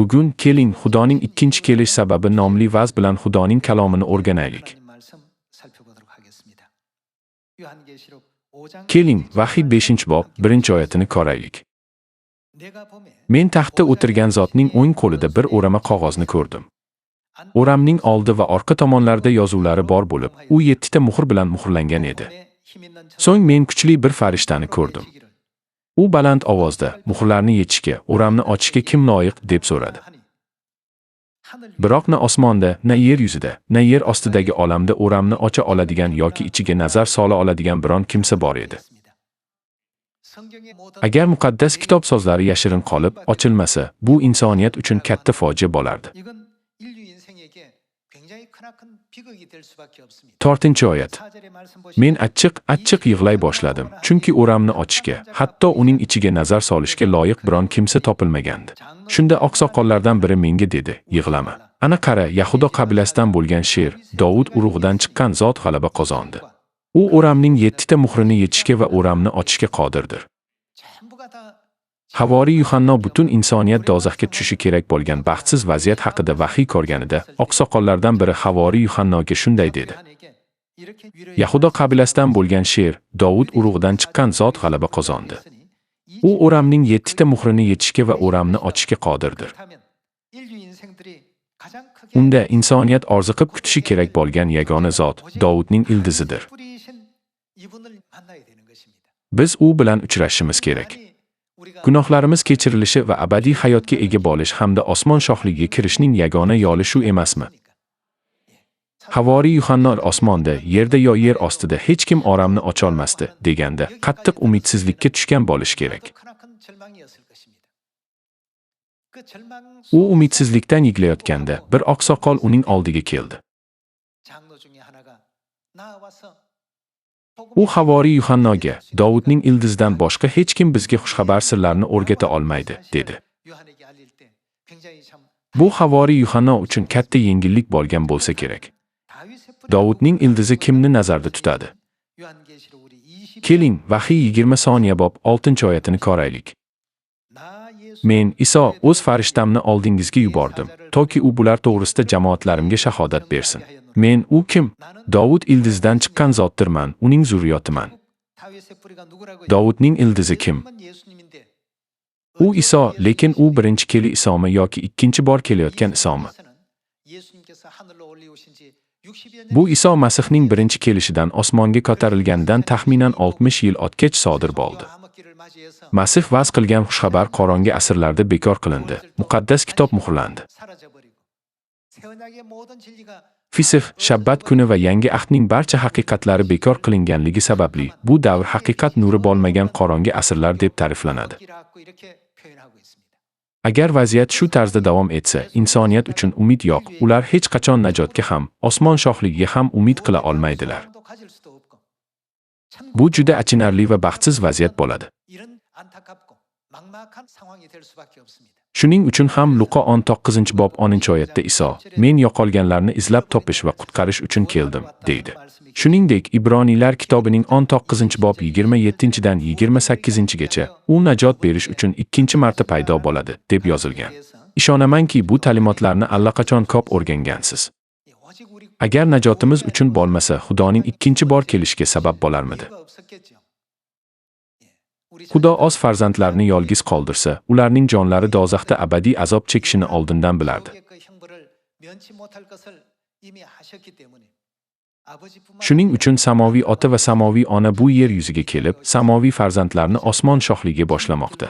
Bugun keling Xudoning ikkinchi kelish sababi nomli vaz bilan Xudoning kalomini o'rganaylik. Keling, Vahiy 5-bob 1-oyatini qaraylik. Men taxtda o'tirgan zotning o'ng qo'lida bir o'rama qog'ozni ko'rdim. O'ramning oldi va orqa tomonlarida yozuvlari bor bo'lib, u 7 ta muhr bilan muhrlangan edi. So'ng men kuchli bir farishtani ko'rdim. U baland ovozda muhrlarni yechishga, o'ramni ochishga kim loyiq deb so'radi. Biroq na osmonda, na yer yuzida, na yer ostidagi olamda o'ramni ocha oladigan yoki ichiga nazar sola oladigan biron kimsa bor edi. Agar muqaddas kitob so'zlari yashirin qolib, ochilmasa, bu insoniyat uchun katta fojia bo'lardi. 4-oyat. Men achchiq yig'lay boshladim, chunki o'ramni ochishga, hatto uning ichiga nazar solishga loyiq biron kimsa topilmagandi. Shunda oqsoqollardan biri menga dedi, yig'lama. Ana qara, Yahudo qabilasidan bo'lgan sher, Davud urug'idan chiqqan zot g'alaba qozondi. U o'ramning 7 ta muhrini yechishga va o'ramni ochishga qodirdir. Havoriy Yuhanno butun insoniyat dozaxga tushishi kerak bo'lgan baxtsiz vaziyat haqida vahiy ko'rganida, oqsoqollardan biri Havoriy Yuhannoga shunday dedi. Yahudo qabilasidan bo'lgan sher, Davud urug'idan chiqqan zot g'alaba qozondi. U o'ramning 7 ta muhrini yechishga va o'ramni ochishga qodirdir. Unda insoniyat orziqib kutishi kerak bo'lgan yagona zot Davudning ildizidir. Biz u bilan uchrashishimiz kerak. Gunohlarimiz kechirilishi va abadiy hayotga ega bo'lish hamda osmon shohligiga kirishning yagona yo'li shu emasmi? Havoriy Yuhanno osmonda, yerda yo yer ostida hech kim oramni ocha olmasdi deganda, qattiq umidsizlikka tushgan bo'lish kerak. U umidsizlikdan yig'layotganda bir oqsoqol uning oldiga keldi. U Havoriy Yuhannoga, Davudning ildizidan boshqa hech kim bizga xushxabar sirlarini o'rgata olmaydi, dedi. Bu Havoriy Yuhanno uchun katta yengillik bo'lgan bo'lsa kerak. Davudning ildizi kimni nazarda tutadi? Keling, Vahiy 20-bob 6-oyatini qaraylik. Men Iso o'z farishtamni oldingizga yubordim, toki u bular to'g'risida jamoatlarimga shahodat bersin. Men u kim? Davud ildizidan chiqqan zotdirman, uning zurriyotiman. Davudning ildizi kim? U Iso, lekin u birinchi keli Isomi yoki ikkinchi bor kelayotgan Isomi? Bu Iso Masihning birinchi kelishidan osmonga ko'tarilgandan taxminan 60 yil o'tgach sodir bo'ldi. Masih va'z qilgan xushxabar qorong'i asrlarda bekor qilindi. Muqaddas kitob muhrlandi. Fisih, Shabbat kuni va yangi ahdning barcha haqiqatlari bekor qilinganligi sababli bu davr haqiqat nuri bo'lmagan qorong'i asrlar deb ta'riflanadi. Agar vaziyat shu tarzda davom etsa, insoniyat uchun umid yo'q. Ular hech qachon najotga ham, osmon shohligiga ham umid qila olmaydilar. Bu juda achinarli va baxtsiz vaziyat bo'ladi. Shuning uchun ham Luqa 19-bob 10-oyatda Iso, men yo'qolganlarni izlab topish va qutqarish uchun keldim, deydi. Shuningdek, Ibroniylar kitobining 19-bob 27-dan 28-gacha u najot berish uchun ikkinchi marta paydo bo'ladi, deb yozilgan. Ishonamanki, bu ta'limotlarni allaqachon ko'p o'rgangansiz. Agar najotimiz uchun bo'lmasa, Xudoning ikkinchi bor kelishiga sabab bo'larmidi? Xudo o'z farzandlarini yolg'iz qoldirsa, ularning jonlari dozaxda abadiy azob chekishini oldindan bilardi. Shuning uchun samoviy ota va samoviy ona bu yer yuziga kelib, samoviy farzandlarni osmon shohligiga boshlamoqda.